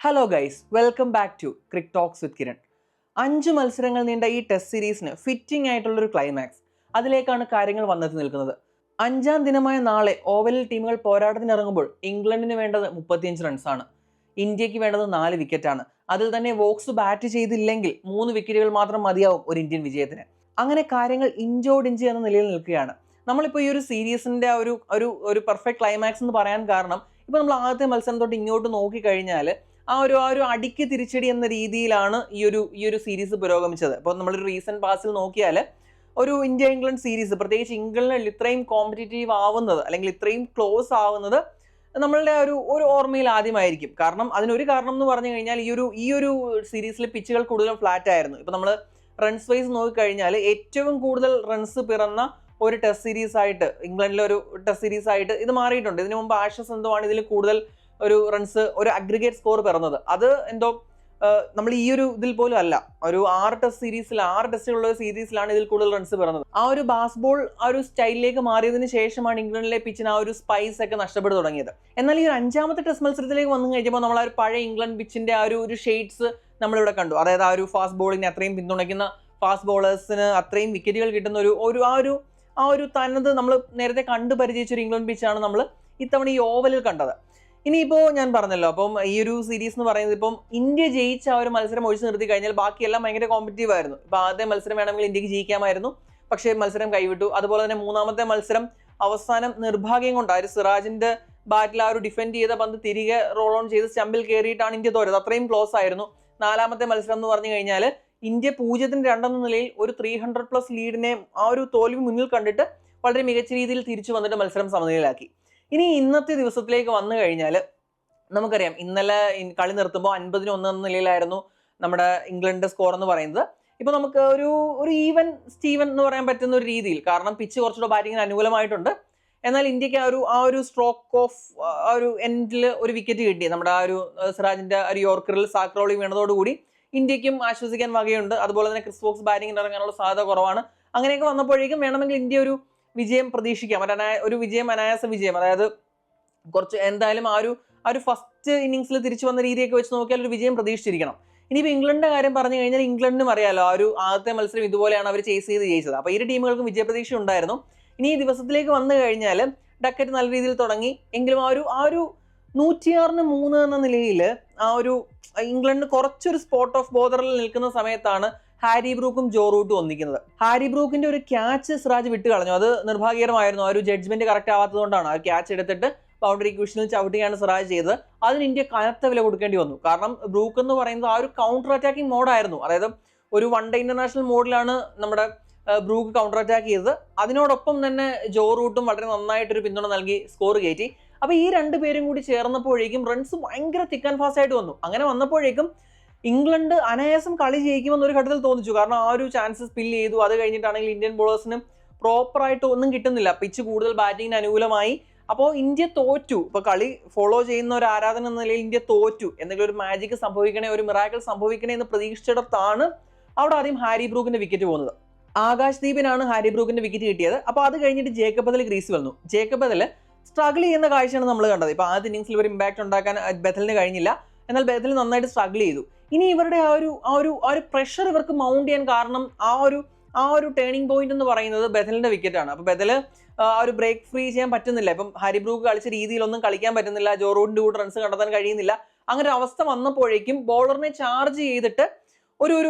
Hello guys, welcome back to crick talks with Kiran. 5 മത്സരങ്ങൾ നീണ്ട ഈ ടെസ്റ്റ് സീരീസിന് ഫിറ്റിംഗ് ആയിട്ടുള്ളൊരു ക്ലൈമാക്സ്, അതിലേക്കാണ് കാര്യങ്ങൾ വന്നെത്തി നിൽക്കുന്നത്. 5ാം ദിനമായ നാളെ ഓവലിൽ ടീമുകൾ പോരാട്ടത്തിനിറങ്ങുമ്പോൾ ഇംഗ്ലണ്ടിന് വേണ്ടത് 35 റൺസാണ്, ഇന്ത്യക്ക് വേണ്ടത് 4 വിക്കറ്റാണ്. അതിൽ തന്നെ വോക്സ് ബാറ്റ് ചെയ്തില്ലെങ്കിൽ 3 വിക്കറ്റുകൾ മാത്രം മതിയാവും ഒരു ഇന്ത്യൻ വിജയത്തിന്. അങ്ങനെ കാര്യങ്ങൾ ഇഞ്ചോടിഞ്ച് എന്ന നിലയിൽ നിൽക്കുകയാണ്. നമ്മളിപ്പോൾ ഈ ഒരു സീരീസിന്റെ ഒരു പെർഫെക്റ്റ് ക്ലൈമാക്സ് എന്ന് പറയാൻ കാരണം, ഇപ്പോൾ നമ്മൾ ആദ്യത്തെ മത്സരം തൊട്ട് ഇങ്ങോട്ട് നോക്കിക്കഴിഞ്ഞാൽ ആ ഒരു അടിക്ക് തിരിച്ചടി എന്ന രീതിയിലാണ് ഈ ഒരു സീരീസ് പുരോഗമിച്ചത്. അപ്പോൾ നമ്മളൊരു റീസെന്റ് പാസിൽ നോക്കിയാൽ ഒരു ഇന്ത്യ ഇംഗ്ലണ്ട് സീരീസ്, പ്രത്യേകിച്ച് ഇംഗ്ലണ്ടിൽ ഇത്രയും കോമ്പറ്റീറ്റീവ് ആവുന്നത് അല്ലെങ്കിൽ ഇത്രയും ക്ലോസ് ആവുന്നത് നമ്മളുടെ ഒരു ഓർമ്മയിൽ ആദ്യമായിരിക്കും. കാരണം അതിനൊരു കാരണം എന്ന് പറഞ്ഞു കഴിഞ്ഞാൽ ഈ ഒരു സീരീസിൽ പിച്ചുകൾ കൂടുതലും ഫ്ലാറ്റ് ആയിരുന്നു. ഇപ്പൊ നമ്മൾ റൺസ് വൈസ് നോക്കിക്കഴിഞ്ഞാൽ ഏറ്റവും കൂടുതൽ റൺസ് പിറന്ന ഒരു ടെസ്റ്റ് സീരീസ് ആയിട്ട്, ഇംഗ്ലണ്ടിലെ ഒരു ടെസ്റ്റ് സീരീസ് ആയിട്ട് ഇത് മാറിയിട്ടുണ്ട്. ഇതിനു മുമ്പ് ആഷസ് എന്തോ ആണ് ഇതിൽ കൂടുതൽ ഒരു റൺസ്, ഒരു അഗ്രിഗേറ്റ് സ്കോർ പിറന്നത്. അത് എന്തോ നമ്മൾ ഈ ഒരു ഇതിൽ പോലും അല്ല, ഒരു 6 ടെസ്റ്റുകളുള്ള സീരീസിലാണ് ഇതിൽ കൂടുതൽ റൺസ് പിറന്നത്. ആ ഒരു ബാസ്ബോൾ ആ ഒരു സ്റ്റൈലിലേക്ക് മാറിയതിനു ശേഷമാണ് ഇംഗ്ലണ്ടിലെ പിച്ചിന് ആ ഒരു സ്പൈസ് ഒക്കെ നഷ്ടപ്പെട്ടു തുടങ്ങിയത്. എന്നാൽ ഈ ഒരു 5ാമത്തെ ടെസ്റ്റ് മത്സരത്തിലേക്ക് വന്നു കഴിഞ്ഞപ്പോൾ നമ്മൾ ആ ഒരു പഴയ ഇംഗ്ലണ്ട് പിച്ചിന്റെ ആ ഒരു ഷെയ്ഡ്സ് നമ്മളിവിടെ കണ്ടു. അതായത് ആ ഒരു ഫാസ്റ്റ് ബോളിങ്ങിനെ അത്രയും പിന്തുണയ്ക്കുന്ന, ഫാസ്റ്റ് ബോളേഴ്സിന് അത്രയും വിക്കറ്റുകൾ കിട്ടുന്ന ആ ഒരു തനത് നമ്മൾ നേരത്തെ കണ്ടു പരിചയിച്ച ഒരു ഇംഗ്ലണ്ട് പിച്ചാണ് നമ്മൾ ഇത്തവണ ഈ ഓവലിൽ കണ്ടത്. ഇനിയിപ്പോൾ ഞാൻ പറഞ്ഞല്ലോ, അപ്പം ഈ ഒരു സീരീസ് എന്ന് പറയുന്നത്, ഇപ്പം ഇന്ത്യ ജയിച്ച ആ ഒരു മത്സരം ഒഴിച്ചു നിർത്തി കഴിഞ്ഞാൽ ബാക്കിയെല്ലാം ഭയങ്കര കോമ്പറ്റീവ് ആയിരുന്നു. ഇപ്പൊ ആദ്യത്തെ മത്സരം വേണമെങ്കിൽ ഇന്ത്യക്ക് ജയിക്കാമായിരുന്നു, പക്ഷേ മത്സരം കൈവിട്ടു. അതുപോലെ തന്നെ 3ാമത്തെ മത്സരം അവസാനം നിർഭാഗ്യം കൊണ്ടായിരുന്നു. സിറാജിന്റെ ബാറ്റിൽ ആ ഒരു ഡിഫെൻഡ് ചെയ്ത പന്ത് തിരികെ റോൾ ഓൺ ചെയ്ത് സ്റ്റമ്പിൽ കയറിയിട്ടാണ് ഇന്ത്യ തോറ്റത്. അത്രയും ക്ലോസ് ആയിരുന്നു. 4ാമത്തെ മത്സരം എന്ന് പറഞ്ഞു കഴിഞ്ഞാൽ ഇന്ത്യ 0-2 എന്ന നിലയിൽ ഒരു 300+ ലീഡിനെ ആ ഒരു തോൽവി മുന്നിൽ കണ്ടിട്ട് വളരെ മികച്ച രീതിയിൽ തിരിച്ചു വന്നിട്ട് മത്സരം സമനിലയിലാക്കി. ഇനി ഇന്നത്തെ ദിവസത്തിലേക്ക് വന്നു കഴിഞ്ഞാൽ നമുക്കറിയാം, ഇന്നലെ കളി നിർത്തുമ്പോൾ 50-1 എന്ന നിലയിലായിരുന്നു നമ്മുടെ ഇംഗ്ലണ്ട് സ്കോർ എന്ന് പറയുന്നത്. ഇപ്പൊ നമുക്ക് ഒരു ഈവൻ സ്റ്റീവൻ എന്ന് പറയാൻ പറ്റുന്ന ഒരു രീതിയിൽ, കാരണം പിച്ച് കുറച്ചുകൂടെ ബാറ്റിങ്ങിന് അനുകൂലമായിട്ടുണ്ട്. എന്നാൽ ഇന്ത്യക്ക് ആ ഒരു സ്ട്രോക്ക് ഓഫ് ആ ഒരു എൻഡിൽ ഒരു വിക്കറ്റ് കിട്ടി. നമ്മുടെ ആ ഒരു സിറാജിന്റെ ഒരു യോർക്കറിൽ സാക്രോളി വീണതോടുകൂടി ഇന്ത്യക്കും ആശ്വസിക്കാൻ വകയുണ്ട്. അതുപോലെ തന്നെ ക്രിസ് വോക്സ് ബാറ്റിങ്ങിന് ഇറങ്ങാനുള്ള സാധ്യത കുറവാണ്. അങ്ങനെയൊക്കെ വന്നപ്പോഴേക്കും വേണമെങ്കിൽ ഇന്ത്യ ഒരു വിജയം പ്രതീക്ഷിക്കാം, ഒരു അനായാസ വിജയം. അതായത് കുറച്ച് എന്തായാലും ആ ഒരു ഫസ്റ്റ് ഇന്നിങ്സിൽ തിരിച്ചു വന്ന രീതിയൊക്കെ വെച്ച് നോക്കിയാൽ ഒരു വിജയം പ്രതീക്ഷിച്ചിരിക്കണം. ഇനിയിപ്പോൾ ഇംഗ്ലണ്ടിന്റെ കാര്യം പറഞ്ഞു കഴിഞ്ഞാൽ ഇംഗ്ലണ്ടിനും അറിയാലോ, ആ ഒരു ആദ്യത്തെ മത്സരം ഇതുപോലെയാണ് അവർ ചേസ് ചെയ്ത് ജയിച്ചത്. അപ്പോൾ ഇരു ടീമുകൾക്കും വിജയപ്രതീക്ഷ ഉണ്ടായിരുന്നു. ഇനി ഈ ദിവസത്തിലേക്ക് വന്നു കഴിഞ്ഞാൽ ഡക്കറ്റ് നല്ല രീതിയിൽ തുടങ്ങി. എങ്കിലും ആ ഒരു 106-3 എന്ന നിലയിൽ ഇംഗ്ലണ്ട് കുറച്ചൊരു സ്പോട്ട് ഓഫ് ബോർഡറിൽ നിൽക്കുന്ന സമയത്താണ് ഹാരി ബ്രൂക്കും ജോ റൂട്ടും ഒന്നിക്കുന്നത്. ഹാരി ബ്രൂക്കിന്റെ ഒരു ക്യാച്ച് സിറാജ് വിട്ട് കളഞ്ഞു. അത് നിർഭാഗ്യകരമായിരുന്നു. ആ ഒരു ജഡ്ജ്മെന്റ് കറക്റ്റ് ആവാത്തതുകൊണ്ടാണ് ആ ക്യാച്ച് എടുത്തിട്ട് ബൗണ്ടറി ക്യൂഷനിൽ ചവിട്ടുകയാണ് സിറാജ് ചെയ്തത്. അതിന് ഇന്ത്യ കനത്ത വില കൊടുക്കേണ്ടി വന്നു. കാരണം ബ്രൂക്ക് എന്ന് പറയുന്നത് ആ ഒരു കൗണ്ടർ അറ്റാക്കിംഗ് മോഡായിരുന്നു. അതായത് ഒരു വൺ ഡേ ഇന്റർനാഷണൽ മോഡിലാണ് നമ്മുടെ ബ്രൂക്ക് കൗണ്ടർ അറ്റാക്ക് ചെയ്തത്. അതിനോടൊപ്പം തന്നെ ജോ റൂട്ടും വളരെ നന്നായിട്ടൊരു പിന്തുണ നൽകി സ്കോർ കയറ്റി. അപ്പൊ ഈ 2 പേരും കൂടി ചേർന്നപ്പോഴേക്കും റൺസ് ഭയങ്കര തിക്ക് ആൻഡ് ഫാസ്റ്റ് ആയിട്ട് വന്നു. അങ്ങനെ വന്നപ്പോഴേക്കും ഇംഗ്ലണ്ട് അനായാസം കളി ജയിക്കുമെന്ന് ഒരു ഘട്ടത്തിൽ തോന്നിച്ചു. കാരണം ആ ഒരു ചാൻസ് സ്പിൽ ചെയ്തു. അത് കഴിഞ്ഞിട്ടാണെങ്കിൽ ഇന്ത്യൻ ബോളേഴ്സിന് പ്രോപ്പറായിട്ട് ഒന്നും കിട്ടുന്നില്ല. പിച്ച് കൂടുതൽ ബാറ്റിങ്ങിന് അനുകൂലമായി. അപ്പോൾ ഇന്ത്യ തോറ്റു. ഇപ്പൊ കളി ഫോളോ ചെയ്യുന്ന ഒരു ആരാധന എന്ന നിലയിൽ ഇന്ത്യ തോറ്റു. എന്തെങ്കിലും ഒരു മാജിക് സംഭവിക്കണേ, ഒരു മിറാക്കിൾ സംഭവിക്കണേ എന്ന് പ്രതീക്ഷിച്ചിടത്താണ് അവിടെ ആദ്യം ഹാരി ബ്രൂക്കിന്റെ വിക്കറ്റ് പോകുന്നത്. ആകാശ് ദീപിനാണ് ഹാരി ബ്രൂക്കിന്റെ വിക്കറ്റ് കിട്ടിയത്. അപ്പോൾ അത് കഴിഞ്ഞിട്ട് ജേക്കബ് ബദൽ ക്രീസിൽ വന്നു. ജേക്കബ് ബദൽ സ്ട്രഗിൾ ചെയ്യുന്ന കാഴ്ചയാണ് നമ്മൾ കണ്ടത്. ഇപ്പൊ ആദ്യ ഇന്നിംഗ്സിൽ ഒരു ഇമ്പാക്ട് ഉണ്ടാക്കാൻ ബദലിന് കഴിഞ്ഞില്ല. എന്നാൽ ബദൽ നന്നായിട്ട് സ്ട്രഗിൾ ചെയ്തു. ഇനി ഇവരുടെ ആ ഒരു പ്രഷർ ഇവർക്ക് മൗണ്ട് ചെയ്യാൻ കാരണം ആ ഒരു ടേണിംഗ് പോയിന്റ് എന്ന് പറയുന്നത് ബദലിന്റെ വിക്കറ്റാണ്. അപ്പൊ ബദൽ ആ ഒരു ബ്രേക്ക് ഫ്രീ ചെയ്യാൻ പറ്റുന്നില്ല. ഇപ്പം ഹാരി ബ്രൂക്ക് കളിച്ച രീതിയിലൊന്നും കളിക്കാൻ പറ്റുന്നില്ല. ജോ റൂട്ടിന്റെ കൂടെ റൺസ് കണ്ടെത്താൻ കഴിയുന്നില്ല. അങ്ങനെ ഒരു അവസ്ഥ വന്നപ്പോഴേക്കും ബോളറിനെ ചാർജ് ചെയ്തിട്ട്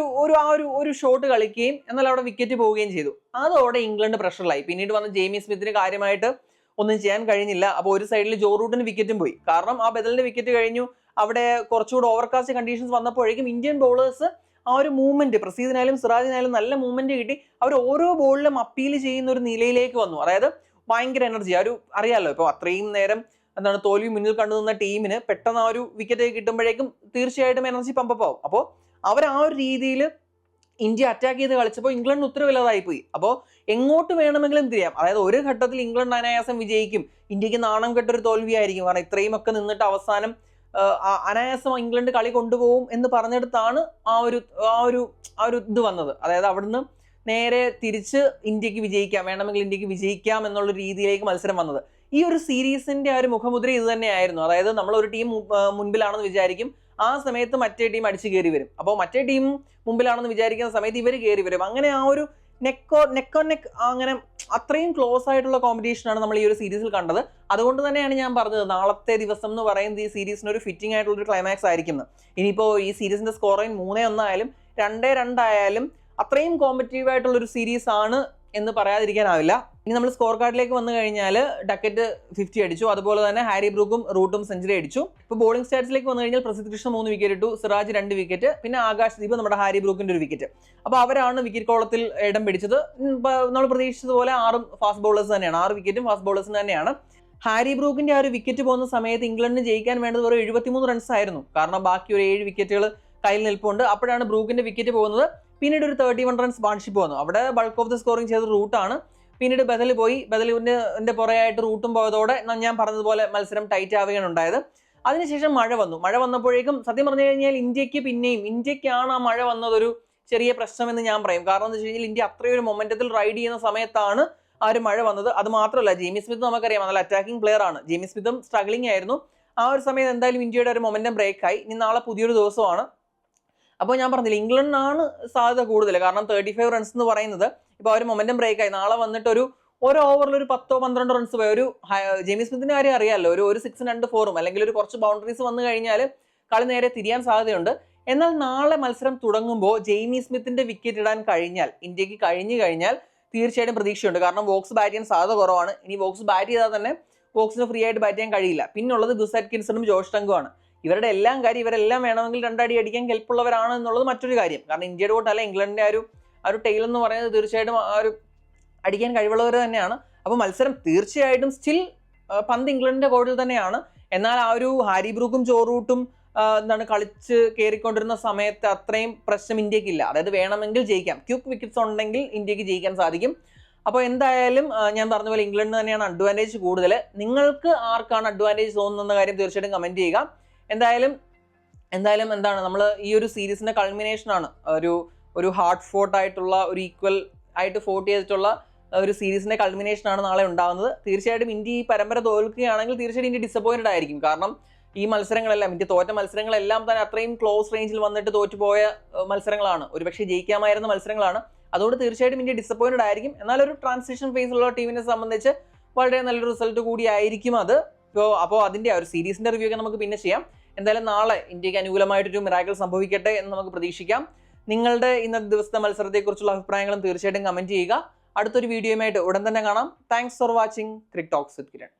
ഒരു ഷോട്ട് കളിക്കുകയും എന്നാൽ അവിടെ വിക്കറ്റ് പോവുകയും ചെയ്തു. അതോടെ ഇംഗ്ലണ്ട് പ്രഷറിലായി. പിന്നീട് വന്ന ജെയ്മി സ്മിത്തിന് കാര്യമായിട്ട് ഒന്നും ചെയ്യാൻ കഴിഞ്ഞില്ല. അപ്പോൾ ഒരു സൈഡിൽ ജോ റൂട്ടിന് വിക്കറ്റും പോയി. കാരണം ആ ബദലിന്റെ വിക്കറ്റ് കഴിഞ്ഞു. അവിടെ കുറച്ചുകൂടി ഓവർകാസ്റ്റ് കണ്ടീഷൻസ് വന്നപ്പോഴേക്കും ഇന്ത്യൻ ബോളേഴ്സ് ആ ഒരു മൂവ്മെന്റ്, പ്രസീദിനായാലും സിറാജിനായാലും നല്ല മൂവ്മെന്റ് കിട്ടി. അവർ ഓരോ ബോളിലും അപ്പീൽ ചെയ്യുന്ന ഒരു നിലയിലേക്ക് വന്നു. അതായത് ഭയങ്കര എനർജി. അറിയാലോ, ഇപ്പോൾ അത്രയും നേരം തോൽവി മുന്നിൽ കണ്ടുനിന്ന ടീമിന് പെട്ടെന്ന് ആ ഒരു വിക്കറ്റ് കിട്ടുമ്പോഴേക്കും തീർച്ചയായിട്ടും എനർജി പമ്പപ്പ് ആവും. അപ്പോൾ അവർ ആ ഒരു രീതിയിൽ ഇന്ത്യ അറ്റാക്ക് ചെയ്ത് കളിച്ചപ്പോൾ ഇംഗ്ലണ്ട് ഉത്തരവില്ലാതായി പോയി. അപ്പോൾ എങ്ങോട്ട് വേണമെങ്കിലും തിരിയാം. അതായത് ഒരു ഘട്ടത്തിൽ ഇംഗ്ലണ്ട് അനായാസം വിജയിക്കും, ഇന്ത്യക്ക് നാണം കെട്ടൊരു തോൽവിയായിരിക്കും. കാരണം ഇത്രയും ഒക്കെ നിന്നിട്ട് അവസാനം അനായാസം ഇംഗ്ലണ്ട് കളി കൊണ്ടുപോകും എന്ന് പറഞ്ഞെടുത്താണ് ആ ഒരു ഇത് വന്നത്. അതായത് അവിടുന്ന് നേരെ തിരിച്ച് ഇന്ത്യക്ക് വിജയിക്കാം, വേണമെങ്കിൽ ഇന്ത്യക്ക് വിജയിക്കാം എന്നുള്ള രീതിയിലേക്ക് മത്സരം വന്നത്. ഈ ഒരു സീരീസിന്റെ ആ ഒരു മുഖമുദ്ര ഇത് തന്നെയായിരുന്നു. അതായത് നമ്മൾ ഒരു ടീം മുൻപിലാണെന്ന് വിചാരിക്കും, ആ സമയത്ത് മറ്റേ ടീം അടിച്ച് കയറി വരും. അപ്പോൾ മറ്റേ ടീം മുമ്പിലാണെന്ന് വിചാരിക്കുന്ന സമയത്ത് ഇവർ കയറി വരും. അങ്ങനെ ആ ഒരു നെക്ക് ഓൺ നെക്ക് അങ്ങനെ അത്രയും ക്ലോസ് ആയിട്ടുള്ള കോമ്പറ്റീഷനാണ് നമ്മൾ ഈ ഒരു സീരീസിൽ കണ്ടത്. അതുകൊണ്ട് തന്നെയാണ് ഞാൻ പറഞ്ഞത് നാളത്തെ ദിവസം എന്ന് പറയുന്നത് ഈ സീരീസിന് ഒരു ഫിറ്റിംഗ് ആയിട്ടുള്ള ഒരു ക്ലൈമാക്സ് ആയിരിക്കും. ഇനിയിപ്പോൾ ഈ സീരീസിന്റെ സ്കോറിംഗ് 3-1 ആയാലും 2-2 ആയാലും അത്രയും കോമ്പറ്റീവ് ആയിട്ടുള്ള ഒരു സീരീസ് ആണ് എന്ന് പറയാതിരിക്കാനാവില്ല. ഇനി നമ്മൾ സ്കോർ കാർഡിലേക്ക് വന്നു കഴിഞ്ഞാൽ ഡക്കറ്റ് 50 അടിച്ചു, അതുപോലെ തന്നെ ഹാരി ബ്രൂക്കും റൂട്ടും സെഞ്ചുറി അടിച്ചു. ഇപ്പോൾ ബോളിംഗ് സ്റ്റാറ്റ്സിലേക്ക് വന്നു കഴിഞ്ഞാൽ പ്രസിദ്ധ് കൃഷ്ണ 3 വിക്കറ്റ് ഇട്ടു, സിറാജ് 2 വിക്കറ്റ്, പിന്നെ ആകാശ് ദീപ് നമ്മുടെ ഹാരി ബ്രൂക്കിന്റെ ഒരു വിക്കറ്റ്. അപ്പോൾ അവരാണ് വിക്കറ്റ് കോളത്തിൽ ഇടം പിടിച്ചത്. നമ്മൾ പ്രതീക്ഷിച്ചതുപോലെ 6 ഫാസ്റ്റ് ബോളേഴ്സ് തന്നെയാണ്, 6 വിക്കറ്റും ഫാസ്റ്റ് ബോളേഴ്സിന് തന്നെയാണ്. ഹാരി ബ്രൂക്കിന്റെ ആ ഒരു വിക്കറ്റ് പോകുന്ന സമയത്ത് ഇംഗ്ലണ്ടിന് ജയിക്കാൻ വേണ്ടത് വെറും 73 റൺസ് ആയിരുന്നു. കാരണം ബാക്കി ഒരു 7 വിക്കറ്റുകൾ കയ്യിൽ നിൽപ്പുണ്ട്. അപ്പോഴാണ് ബ്രൂക്കിന്റെ വിക്കറ്റ് പോകുന്നത്. പിന്നീട് ഒരു 31 റൺസ് പാർട്ണർഷിപ്പ് വന്നു. അവിടെ ബൾക്ക് ഓഫ് ദ സ്കോറിംഗ് ചെയ്ത റൂട്ടാണ്. പിന്നീട് ബദൽ പോയി, ബദലിന്റെ പുറയായിട്ട് റൂട്ടും പോയതോടെ ഞാൻ പറഞ്ഞതുപോലെ മത്സരം ടൈറ്റ് ആവുകയാണ് ഉണ്ടായത്. അതിനുശേഷം മഴ വന്നു. മഴ വന്നപ്പോഴേക്കും സത്യം പറഞ്ഞു കഴിഞ്ഞാൽ ഇന്ത്യക്കാണ് ആ മഴ വന്നതൊരു ചെറിയ പ്രശ്നമെന്ന് ഞാൻ പറയും. കാരണം എന്താ വെച്ച് കഴിഞ്ഞാൽ ഇന്ത്യ അത്രയൊരു മൊമെന്റത്തിൽ റൈഡ് ചെയ്യുന്ന സമയത്താണ് ആ ഒരു മഴ വന്നത്. അത് മാത്രമല്ല, ജെയിമി സ്മിത്ത് നമുക്കറിയാം നല്ല അറ്റാക്കിംഗ് പ്ലെയർ ആണ്. ജെയിമി സ്മിത്തും സ്ട്രഗ്ലിംഗ് ആയിരുന്നു. ആ ഒരു സമയത്ത് എന്തായാലും ഇന്ത്യയുടെ ഒരു മൊമെന്റം ബ്രേക്ക് ആയി. ഇനി നാളെ പുതിയൊരു ദിവസമാണ്. അപ്പോൾ ഞാൻ പറഞ്ഞില്ല, ഇംഗ്ലണ്ടിനാണ് സാധ്യത കൂടുതൽ. കാരണം 35 റൺസ് എന്ന് പറയുന്നത് ഇപ്പോൾ അവർ മൊമെന്റം ബ്രേക്ക് ആയി. നാളെ വന്നിട്ട് ഒരു ഓവറിൽ ഒരു 10-12 റൺസ് പോയി. ഒരു ജെയിമി സ്മിത്തിന്റെ കാര്യം അറിയാമല്ലോ, ഒരു 6 2 4 അല്ലെങ്കിൽ ഒരു കുറച്ച് ബൗണ്ടറീസ് വന്നു കഴിഞ്ഞാൽ കളി നേരെ തിരിയാൻ സാധ്യതയുണ്ട്. എന്നാൽ നാളെ മത്സരം തുടങ്ങുമ്പോൾ ജെയിമി സ്മിത്തിന്റെ വിക്കറ്റ് ഇടാൻ കഴിഞ്ഞാൽ, ഇന്ത്യക്ക് കഴിഞ്ഞാൽ തീർച്ചയായിട്ടും പ്രതീക്ഷയുണ്ട്. കാരണം വോക്സ് ബാറ്റ് ചെയ്യാൻ സാധ്യത കുറവാണ്. ഇനി വോക്സ് ബാറ്റ് ചെയ്താൽ തന്നെ വോക്സിന് ഫ്രീ ആയിട്ട് ബാറ്റ് ചെയ്യാൻ കഴിയില്ല. പിന്നുള്ളത് ഗുസ് അറ്റ്കിൻസണും ജോഷ് ടങ്കുമാണ്. ഇവരെല്ലാം വേണമെങ്കിൽ 2 അടി അടിക്കാൻ കെൽപ്പുള്ളവരാണ് എന്നുള്ളത് മറ്റൊരു കാര്യം. കാരണം ഇന്ത്യയുടെ കൂട്ടല്ല, ഇംഗ്ലണ്ടിന്റെ ആ ഒരു ടെയിൽ എന്ന് പറയുന്നത് തീർച്ചയായിട്ടും ആ ഒരു അടിക്കാൻ കഴിവുള്ളവർ തന്നെയാണ്. അപ്പോൾ മത്സരം തീർച്ചയായിട്ടും സ്റ്റിൽ പന്ത് ഇംഗ്ലണ്ടിന്റെ കോർട്ടിൽ തന്നെയാണ്. എന്നാൽ ആ ഒരു ഹാരി ബ്രൂക്കും ജോ റൂട്ടും കളിച്ച് കയറിക്കൊണ്ടിരുന്ന സമയത്ത് അത്രയും പ്രശ്നം ഇന്ത്യക്കില്ല. അതായത് വേണമെങ്കിൽ ജയിക്കാം, ക്വിക്ക് വിക്കറ്റ്സ് ഉണ്ടെങ്കിൽ ഇന്ത്യക്ക് ജയിക്കാൻ സാധിക്കും. അപ്പോൾ എന്തായാലും ഞാൻ പറഞ്ഞ പോലെ ഇംഗ്ലണ്ടിന് തന്നെയാണ് അഡ്വാൻറ്റേജ് കൂടുതൽ. നിങ്ങൾക്ക് ആർക്കാണ് അഡ്വാൻറ്റേജ് തോന്നുന്ന കാര്യം തീർച്ചയായിട്ടും കമന്റ് ചെയ്യുക. എന്തായാലും എന്താണ് നമ്മൾ ഈ ഒരു സീരീസിന്റെ കൾമിനേഷനാണ്, ഒരു ഹാർഡ് ഫോർട്ട് ആയിട്ടുള്ള ഒരു ഈക്വൽ ആയിട്ട് ഫോർട്ട് ചെയ്തിട്ടുള്ള ഒരു സീരീസിന്റെ കൾമിനേഷനാണ് നാളെ ഉണ്ടാകുന്നത്. തീർച്ചയായിട്ടും ഇന്ത്യ ഈ പരമ്പര തോൽക്കുകയാണെങ്കിൽ തീർച്ചയായിട്ടും ഇന്ത്യ ഡിസപ്പോയിന്റഡ് ആയിരിക്കും. കാരണം ഈ മത്സരങ്ങളെല്ലാം, ഇന്ത്യ തോറ്റ മത്സരങ്ങളെല്ലാം തന്നെ അത്രയും ക്ലോസ് റേഞ്ചിൽ വന്നിട്ട് തോറ്റുപോയ മത്സരങ്ങളാണ്, ഒരുപക്ഷെ ജയിക്കാമായിരുന്ന മത്സരങ്ങളാണ്. അതുകൊണ്ട് തീർച്ചയായിട്ടും ഇന്ത്യ ഡിസപ്പോയിന്റഡ് ആയിരിക്കും. എന്നാൽ ഒരു ട്രാൻസിഷൻ ഫേസിലുള്ള ടീമിനെ സംബന്ധിച്ച് വളരെ നല്ലൊരു റിസൾട്ട് കൂടി ആയിരിക്കും അത്. അപ്പോൾ അതിന്റെ ഒരു സീരീസിന്റെ റിവ്യൂ ഒക്കെ നമുക്ക് പിന്നെ ചെയ്യാം. എന്തായാലും നാളെ ഇന്ത്യക്ക് അനുകൂലമായിട്ടൊരു മിറാക്കിൾ സംഭവിക്കട്ടെ എന്ന് നമുക്ക് പ്രതീക്ഷിക്കാം. നിങ്ങളുടെ ഇന്നത്തെ ദിവസത്തെ മത്സരത്തെക്കുറിച്ചുള്ള അഭിപ്രായങ്ങളും തീർച്ചയായിട്ടും കമന്റ് ചെയ്യുക. അടുത്തൊരു വീഡിയോയുമായിട്ട് ഉടൻ തന്നെ കാണാം. Thanks for watching crick talks with Kiran.